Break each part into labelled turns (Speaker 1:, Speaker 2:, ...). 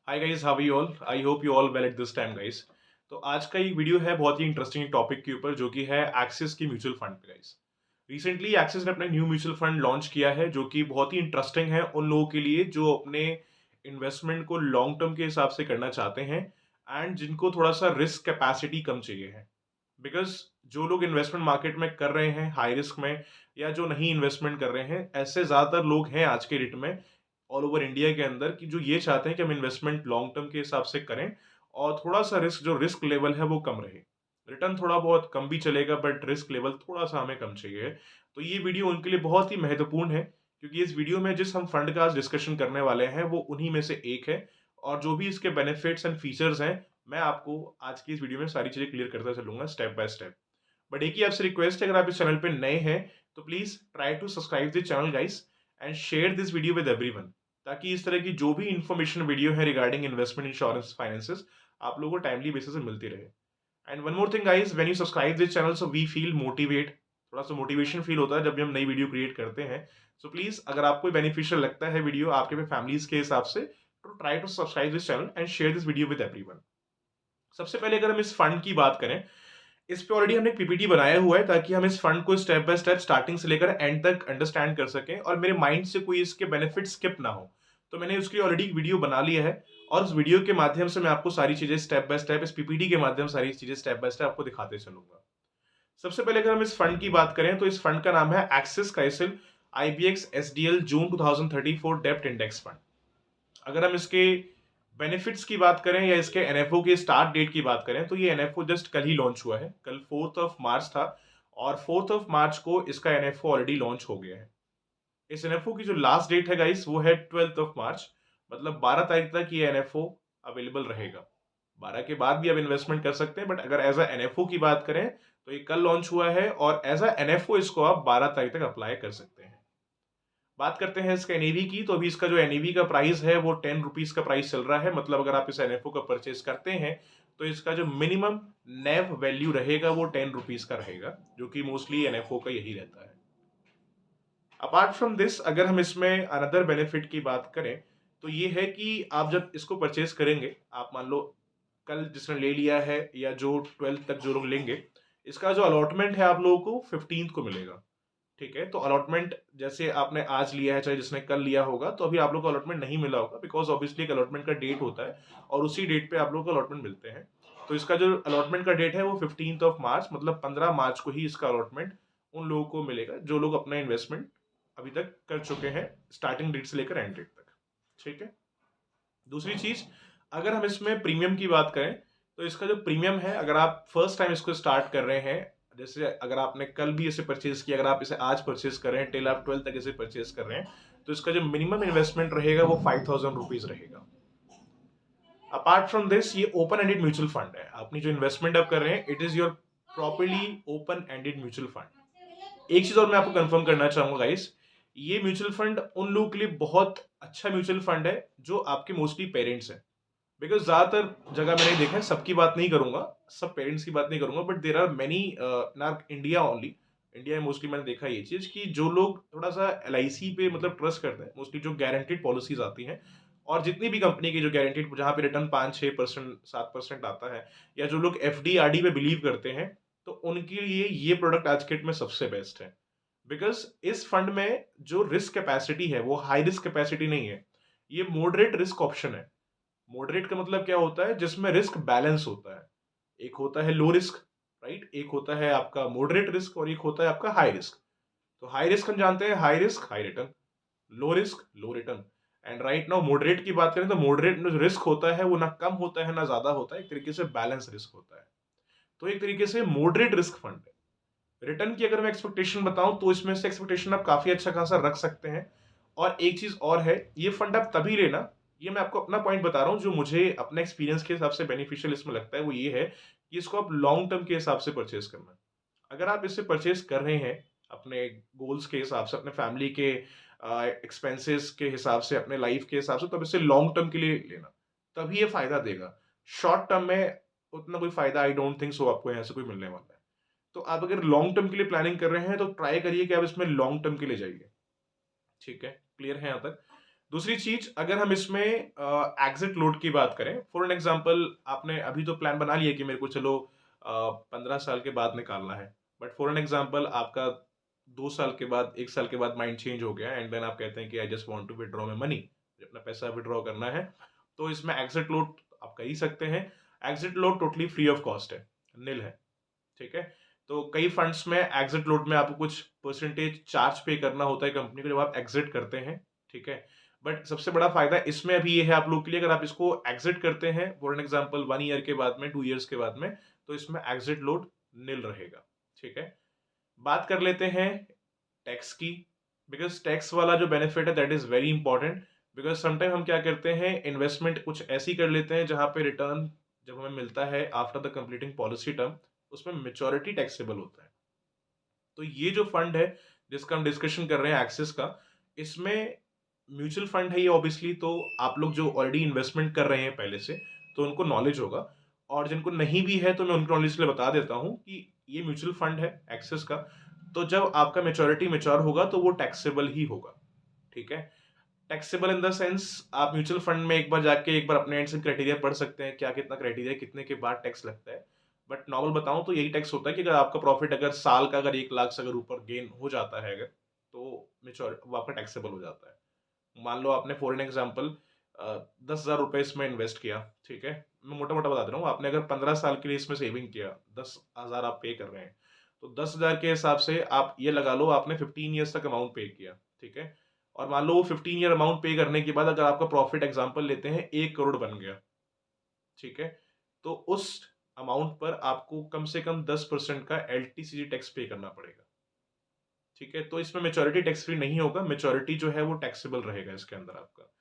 Speaker 1: Hi guys, how are you all? I hope you all well at this time guys. तो आज का ये video है बहुत ही इंटरेस्टिंग टॉपिक के ऊपर, जो कि है एक्सिस की म्यूचुअल फंड पे गाइस। रिसेंटली एक्सिस ने अपना न्यू म्यूचुअल फंड लॉन्च किया है, जो कि बहुत ही इंटरेस्टिंग है उन लोगों के लिए जो अपने इन्वेस्टमेंट को लॉन्ग टर्म के हिसाब से करना चाहते हैं एंड जिनको थोड़ा सा रिस्क कैपेसिटी कम चाहिए है। बिकॉज जो लोग इन्वेस्टमेंट मार्केट में कर रहे हैं हाई रिस्क में, या जो नहीं इन्वेस्टमेंट कर रहे हैं, ऐसे ज़्यादातर लोग हैं आज के डेट में ऑल ओवर इंडिया के अंदर कि जो ये चाहते हैं कि हम इन्वेस्टमेंट लॉन्ग टर्म के हिसाब से करें और थोड़ा सा रिस्क लेवल है वो कम रहे। रिटर्न थोड़ा बहुत कम भी चलेगा बट रिस्क लेवल थोड़ा सा हमें कम चाहिए। तो ये वीडियो उनके लिए बहुत ही महत्वपूर्ण है, क्योंकि इस वीडियो में जिस हम फंड का आज डिस्कशन करने वाले हैं वो उन्हीं में से एक है। और जो भी इसके बेनिफिट्स एंड फीचर्स हैं, मैं आपको आज की इस वीडियो में सारी चीजें क्लियर करता चलूंगा स्टेप बाय स्टेप। बट एक ही आपसे रिक्वेस्ट है, अगर आप इस चैनल पे नए हैं तो please try to subscribe this channel guys and share this video with everyone, ताकि इस तरह की जो भी इन्फॉर्मेशन वीडियो है रिगार्डिंग इन्वेस्टमेंट, इंश्योरेंस, फाइनेंसेस, आप लोगों को टाइमली बेसिस पे मिलती रहे। And one more thing guys, when you subscribe this channel so we feel motivate, थोड़ा सा मोटिवेशन फील होता है जब भी हम नई वीडियो क्रिएट करते हैं। सो प्लीज, अगर आपको बेनिफिशियल लगता है वीडियो आपके फैमिलीज के हिसाब से, तो try to subscribe this channel and share this video with everyone. सबसे पहले अगर हम इस फंड की बात करें, इस पे ऑलरेडी हमने एक पीपीटी बनाया हुआ है ताकि हम इस फंड को स्टेप बाय स्टेप स्टार्टिंग से लेकर एंड तक अंडरस्टैंड कर सकें और मेरे माइंड से कोई इसके बेनिफिट स्किप ना हो। तो मैंने उसके लिए ऑलरेडी वीडियो बना लिया है और उस वीडियो के माध्यम से मैं आपको सारी चीजें स्टेप बाय स्टेप, इस पीपीटी के माध्यम से सारी चीजें स्टेप बाय स्टेप आपको दिखाते चलूंगा। सबसे पहले अगर हम इस फंड की बात करें तो इस फंड का नाम है एक्सिस क्राइसिल आईबीएक्स एसडीएल जून 2034 डेप्ट इंडेक्स फंड। अगर हम इसके बेनिफिट्स की बात करें या इसके एनएफओ के स्टार्ट डेट की बात करें, तो ये एनएफओ जस्ट कल ही लॉन्च हुआ है, कल 4 मार्च था। और 4 मार्च को इसका एनएफओ ऑलरेडी लॉन्च हो गया है। इस एनएफओ की जो लास्ट डेट है गाइस वो है 12 मार्च, मतलब 12 तारीख तक ये एनएफओ अवेलेबल रहेगा। 12 के बाद भी आप इन्वेस्टमेंट कर सकते हैं, बट अगर एज अ एनएफओ की बात करें तो ये कल लॉन्च हुआ है और एज अ एनएफओ इसको आप 12 तारीख तक अप्लाई कर सकते हैं। बात करते हैं इसका एनएवी की, तो अभी इसका जो एनएवी का प्राइस है वो 10 रुपीज का प्राइस चल रहा है। मतलब अगर आप इस एनएफओ का परचेज करते हैं तो इसका जो मिनिमम नेव वैल्यू रहेगा वो 10 रुपीज का रहेगा, जो कि मोस्टली एनएफओ का यही रहता है। अपार्ट फ्रॉम दिस, अगर हम इसमें अनदर बेनिफिट की बात करें तो ये है कि आप जब इसको परचेज करेंगे, आप मान लो कल जिसने ले लिया है या जो 12 तक जो लोग लेंगे, इसका जो अलॉटमेंट है आप लोगों को 15 को मिलेगा। ठीक है, तो अलॉटमेंट जैसे आपने आज लिया है चाहे जिसने कल लिया होगा, तो अभी आप लोग को अलॉटमेंट नहीं मिला होगा, बिकॉज ऑब्वियसली एक अलॉटमेंट का डेट होता है और उसी डेट पे आप लोग को अलॉटमेंट मिलते हैं। तो इसका जो अलॉटमेंट का डेट है वो 15 मार्च, मतलब 15 मार्च को ही इसका अलॉटमेंट उन लोगों को मिलेगा जो लोग अपना इन्वेस्टमेंट अभी तक कर चुके हैं, स्टार्टिंग डेट से लेकर एंड डेट तक। ठीक है। दूसरी चीज, अगर हम इसमें प्रीमियम की बात करें तो इसका जो प्रीमियम है, अगर आप फर्स्ट टाइम इसको स्टार्ट कर रहे हैं, जैसे अगर आपने कल भी इसे परचेज किया, अगर आप इसे आज परचेज कर रहे हैं, टिल आप 12 तक इसे परचेज कर रहे हैं, तो इसका जो मिनिमम इन्वेस्टमेंट रहेगा वो 5000 रुपीज रहेगा। अपार्ट फ्रॉम दिस, ये ओपन एंडेड म्यूचुअल फंड है। अपनी जो इन्वेस्टमेंट आप कर रहे हैं, it is your properly open ended mutual fund. एक चीज और मैं आपको कंफर्म करना चाहूंगा गाइस, ये म्यूचुअल फंड उन लोगों के लिए बहुत अच्छा म्यूचुअल फंड है जो आपके मोस्टली पेरेंट्स हैं। बिकॉज ज्यादातर जगह मैंने देखा है, सबकी बात नहीं करूंगा, सब पेरेंट्स की बात नहीं करूंगा, but there are many in India only, India में मोस्टली मैंने देखा ये चीज कि जो लोग थोड़ा सा एलआईसी पे मतलब ट्रस्ट करते हैं, मोस्टली जो गारंटीड पॉलिसीज आती हैं और जितनी भी कंपनी की जो गारंटीड, जहां पे रिटर्न 5-6%, 7% आता है, या जो लोग एफडी आरडी पे बिलीव करते हैं, तो उनके लिए ये प्रोडक्ट आज के डेट में सबसे बेस्ट है। बिकॉज इस फंड में जो रिस्क कैपेसिटी है वो हाई रिस्क कैपेसिटी नहीं है, ये मॉडरेट रिस्क ऑप्शन है। मॉडरेट का मतलब क्या होता है? जिसमें रिस्क बैलेंस होता है। एक होता है लो रिस्क, राइट, एक होता है आपका मॉडरेट रिस्क और एक होता है आपका हाई रिस्क। तो हाई रिस्क हम जानते हैं, high risk high return, low risk low return. And right now moderate की बात करें तो मॉडरेट में जो रिस्क होता है वो ना कम होता है ना ज्यादा होता है, एक तरीके से बैलेंस रिस्क होता है। तो एक तरीके से मॉडरेट रिस्क फंड है। रिटर्न की अगर मैं एक्सपेक्टेशन बताऊं तो इसमें से एक्सपेक्टेशन आप काफी अच्छा खासा रख सकते हैं। और एक चीज और है, ये फंड आप तभी लेना, ये मैं आपको अपना पॉइंट बता रहा हूँ, जो मुझे अपने एक्सपीरियंस के हिसाब से बेनिफिशियल इसमें लगता है वो ये है कि इसको आप लॉन्ग टर्म के हिसाब से परचेज करना। अगर आप इसे परचेज कर रहे हैं अपने गोल्स के हिसाब से, अपने फैमिली के एक्सपेंसेस के हिसाब से, अपने लाइफ के हिसाब से, तब इसे लॉन्ग टर्म के लिए लेना, तभी ये फायदा देगा। शॉर्ट टर्म में उतना कोई फायदा आई डोंट थिंक सो आपको यहाँ से कोई मिलने वाला है। तो आप अगर लॉन्ग टर्म के लिए प्लानिंग कर रहे हैं तो ट्राई करिए कि आप इसमें लॉन्ग टर्म के लिए जाइए। ठीक है, क्लियर है यहाँ तक? दूसरी चीज, अगर हम इसमें एग्जिट लोड की बात करें, फॉर एन एग्जांपल आपने अभी तो प्लान बना लिया कि मेरे को चलो 15 साल के बाद निकालना है, बट फॉर एन एग्जांपल आपका 2 साल के बाद, 1 साल के बाद माइंड चेंज हो गया एंड देन आप कहते हैं कि I just want to withdraw my money, अपना पैसा विड्रॉ करना है, तो इसमें एग्जिट लोड आप कर ही सकते हैं। Exit load totally free of cost है, निल है, ठीक है। तो कई फंड्स में एग्जिट लोड में आपको कुछ परसेंटेज चार्ज पे करना होता है कंपनी को जब आप एग्जिट करते हैं, ठीक है। बट सबसे बड़ा फायदा इसमें अभी ये है आप लोग के लिए, अगर आप इसको एग्जिट करते हैं फॉर एन एग्जांपल 1 ईयर के बाद में, 2 ईयर्स के बाद में, तो इसमें एग्जिट लोड निल रहेगा, ठीक है। बात कर लेते हैं टैक्स की, बिकॉज टैक्स वाला जो बेनिफिट है that is very important. Because sometime हम क्या करते हैं, इन्वेस्टमेंट कुछ ऐसी कर लेते हैं जहां पे रिटर्न जब हमें मिलता है after the completing policy term, उसमें मेच्योरिटी टैक्सेबल होता है। तो ये जो फंड है जिसका हम डिस्कशन कर रहे हैं एक्सिस का, इसमें म्यूचुअल फंड है ये ऑब्वियसली, तो आप लोग जो ऑलरेडी इन्वेस्टमेंट कर रहे हैं पहले से, तो उनको नॉलेज होगा, और जिनको नहीं भी है तो मैं उनको नॉलेज के लिए बता देता हूँ कि ये म्यूचुअल फंड है एक्सिस का, तो जब आपका मेच्योरिटी मेच्योर होगा तो वो टैक्सेबल ही होगा, ठीक है। टैक्सेबल इन द सेंस, आप म्यूचुअल फंड में एक बार जाके एक बार अपने एंड से क्राइटेरिया पढ़ सकते हैं, क्या कितना क्राइटेरिया, कितने के बाद टैक्स लगता है। बट नॉर्मल बताऊं तो यही टैक्स होता है कि अगर आपका प्रॉफिट अगर साल का अगर 1 लाख से अगर ऊपर गेन हो जाता है अगर, तो मेच्योर वो आपका टैक्सेबल हो जाता है। मान लो आपने फॉर एन एग्जाम्पल 10,000 रुपए इसमें इन्वेस्ट किया, ठीक है, मैं मोटा मोटा बता दे रहा हूँ, आपने अगर 15 साल के लिए इसमें सेविंग किया, 10,000 आप पे कर रहे हैं, तो 10,000 के हिसाब से आप ये लगा लो आपने 15 ईयर्स तक अमाउंट पे किया, ठीक है। और मान लो वो 15 ईयर अमाउंट पे करने के बाद अगर आपका प्रॉफिट एग्जाम्पल लेते हैं 1 करोड़ बन गया, ठीक है, तो उस अमाउंट पर आपको कम से कम 10% का एलटीसीजी टैक्स पे करना पड़ेगा, ठीक है। तो इसमें मेच्योरिटी टैक्स फ्री नहीं होगा, मेच्योरिटी जो है वो टैक्सेबल रहेगा इसके अंदर आपका।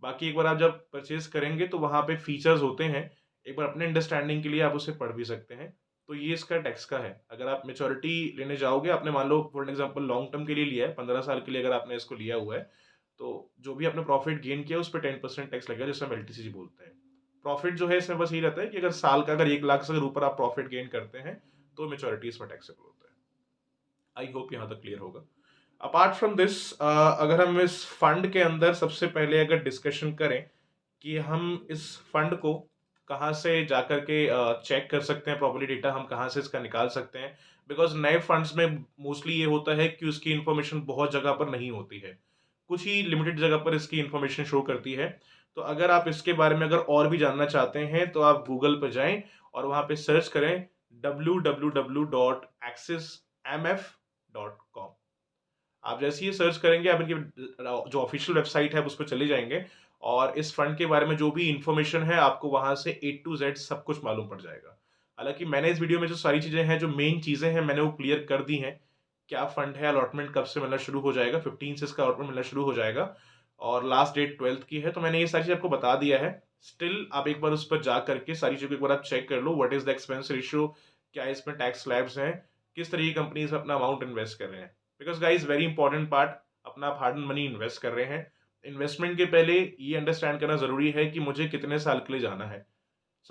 Speaker 1: बाकी एक बार आप जब परचेज करेंगे तो वहां पे फीचर्स होते हैं, एक बार अपने अंडरस्टैंडिंग के लिए आप उसे पढ़ भी सकते हैं। तो ये इसका टैक्स का है, अगर आप मेच्योरिटी लेने जाओगे, आपने मान लो फॉर एग्जांपल लॉन्ग टर्म के लिए लिया है, 15 साल के लिए अगर आपने इसको लिया हुआ है, तो जो भी आपने प्रॉफिट गेन किया उस पर 10% टैक्स लगेगा, जिसमें हम एलटीसीजी बोलते हैं। प्रॉफिट जो है इसमें बस ये रहता है कि अगर साल का अगर 1 लाख से अगर ऊपर आप प्रॉफिट गेन करते हैं तो मेच्योरिटी इसमें टैक्सेबल होता है। आई होप यहाँ तक क्लियर होगा। अपार्ट फ्रॉम दिस, अगर हम इस फंड के अंदर सबसे पहले अगर डिस्कशन करें कि हम इस फंड को कहाँ से जाकर के चेक कर सकते हैं, प्रॉपर्ली डेटा हम कहाँ से इसका निकाल सकते हैं, बिकॉज नए फंड्स में मोस्टली ये होता है कि उसकी इन्फॉर्मेशन बहुत जगह पर नहीं होती है, कुछ ही लिमिटेड जगह पर इसकी इन्फॉर्मेशन शो करती है। तो अगर आप इसके बारे में अगर और भी जानना चाहते हैं तो आप गूगल पर जाएं और वहाँ पे सर्च करें www.axismf.com। आप जैसे ही सर्च करेंगे आप इनकी जो ऑफिशियल वेबसाइट है उस पर चले जाएंगे और इस फंड के बारे में जो भी इंफॉर्मेशन है आपको वहां से A to Z सब कुछ मालूम पड़ जाएगा। हालांकि मैंने इस वीडियो में जो सारी चीजें हैं, जो मेन चीजें हैं, मैंने वो क्लियर कर दी हैं। क्या फंड है, अलॉटमेंट कब से मिलना शुरू हो जाएगा, 15 से इसका अलॉटमेंट मिलना शुरू हो जाएगा, और लास्ट डेट 12th की है, तो मैंने ये सारी चीज आपको बता दिया है। स्टिल आप एक बार उस पर जा करके सारी चीजों को एक बार आप चेक कर लो, what is the expense ratio, क्या इसमें टैक्स स्लैब्स हैं, किस तरह की कंपनीज अपना अमाउंट इन्वेस्ट कर रहे हैं। Because guys very important part, अपना आप हार्ड मनी इन्वेस्ट कर रहे हैं, इन्वेस्टमेंट के पहले ये अंडरस्टैंड करना जरूरी है कि मुझे कितने साल के लिए जाना है।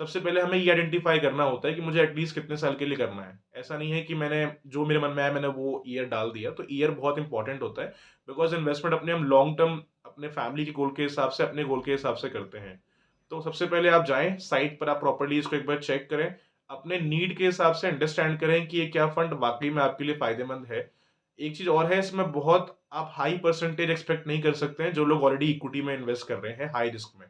Speaker 1: सबसे पहले हमें ये आइडेंटिफाई करना होता है कि मुझे एटलीस्ट कितने साल के लिए करना है। ऐसा नहीं है कि मैंने जो मेरे मन में आया मैंने वो ईयर डाल दिया, तो ईयर बहुत इंपॉर्टेंट होता है, बिकॉज इन्वेस्टमेंट अपने हम लॉन्ग टर्म अपने फैमिली के गोल के हिसाब से, अपने गोल के हिसाब से करते हैं। तो सबसे पहले आप जाएं साइट पर, आप प्रॉपर्ली इसको एक बार चेक करें, अपने नीड के हिसाब से अंडरस्टैंड करें कि ये क्या फंड वाकई में आपके लिए फायदेमंद है। एक चीज और है, इसमें बहुत आप हाई परसेंटेज एक्सपेक्ट नहीं कर सकते हैं जो लोग ऑलरेडी इक्विटी में इन्वेस्ट कर रहे हैं हाई रिस्क में,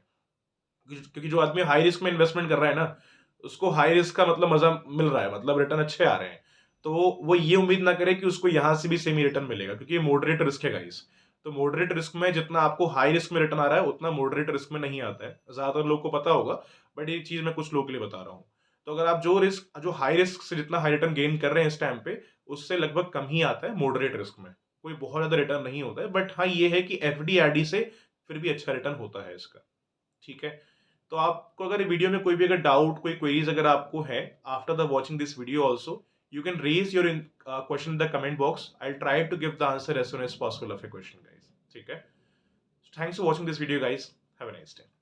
Speaker 1: क्योंकि जो आदमी हाई रिस्क में इन्वेस्टमेंट कर रहा है ना, उसको हाई रिस्क का मतलब मजा मिल रहा है, मतलब रिटर्न अच्छे आ रहे हैं, तो वो ये उम्मीद ना करे कि उसको यहां से भी सेम ही रिटर्न मिलेगा, क्योंकि ये मॉडरेट रिस्क है गाइस। तो मॉडरेट रिस्क में जितना आपको हाई रिस्क में रिटर्न आ रहा है उतना मॉडरेट रिस्क में नहीं आता है, ज्यादातर लोग को पता होगा, बट ये चीज मैं कुछ लोगों के लिए बता रहा हूँ। तो अगर आप जो हाई रिस्क से जितना हाई रिटर्न गेन कर रहे हैं इस टाइम पे, उससे लगभग कम ही आता है मॉडरेट रिस्क में, कोई बहुत ज्यादा रिटर्न नहीं होता है, बट हाँ ये है कि एफडी आरडी से फिर भी अच्छा रिटर्न होता है इसका, ठीक है। तो आपको अगर वीडियो में कोई भी अगर डाउट, कोई क्वेरीज अगर आपको है after the watching this video also, you can raise your question in the comment box. I'll try to give the answer as soon as possible of your question, guys. ठीक है? Thanks for watching this video, guys. Have a nice day.